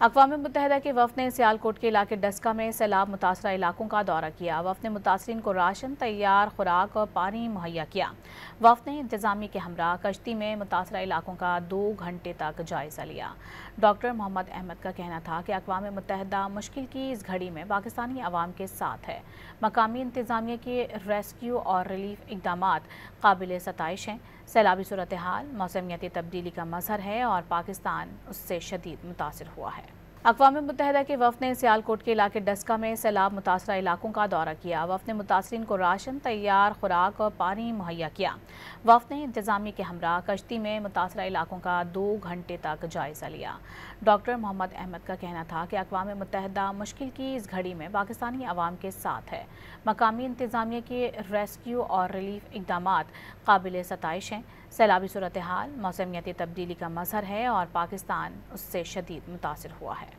अक़वाम मुत्तहिदा के वफ़द ने सियालकोट के इलाके डस्का में सैलाब मुतासरा इलाकों का दौरा किया। वफ़द ने मुतासरीन को राशन, तैयार खुराक और पानी मुहैया किया। वफ़द ने इंतज़ामिया के हमरा कश्ती में मुतासरा इलाकों का 2 घंटे तक जायज़ा लिया। डॉक्टर मोहम्मद अहमद का कहना था कि अक़वाम मुत्तहिदा मुश्किल की इस घड़ी में पाकिस्तानी अवाम के साथ है। मकामी इंतज़ामिया के रेस्क्यू और रिलीफ इक़दामात काबिल सताइश हैं। सैलाबी सूरत हाल मौसमियाती तब्दीली का मज़हर है और पाकिस्तान उससे शदीद मुतासिर हुआ है। अक़वाम मुत्तहिदा के वफ़द ने सियालकोट के इलाके डस्का में सैलाब मुतासरा इलाकों का दौरा किया। वफ़द ने मुतासरीन को राशन, तैयार खुराक और पानी मुहैया किया। वफ़द ने इंतज़ामिया के हमरा कश्ती में मुतासरा इलाकों का 2 घंटे तक जायज़ा लिया। डॉक्टर मोहम्मद अहमद का कहना था कि अक़वाम मुत्तहिदा मुश्किल की इस घड़ी में पाकिस्तानी अवाम के साथ है। मकामी इंतज़ामिया के रेस्क्यू और रिलीफ इक़दामात काबिल सताइश हैं। सैलाबी सूरत हाल मौसमियाती तब्दीली का मज़हर है और पाकिस्तान उससे शदीद मुतासिर हुआ है।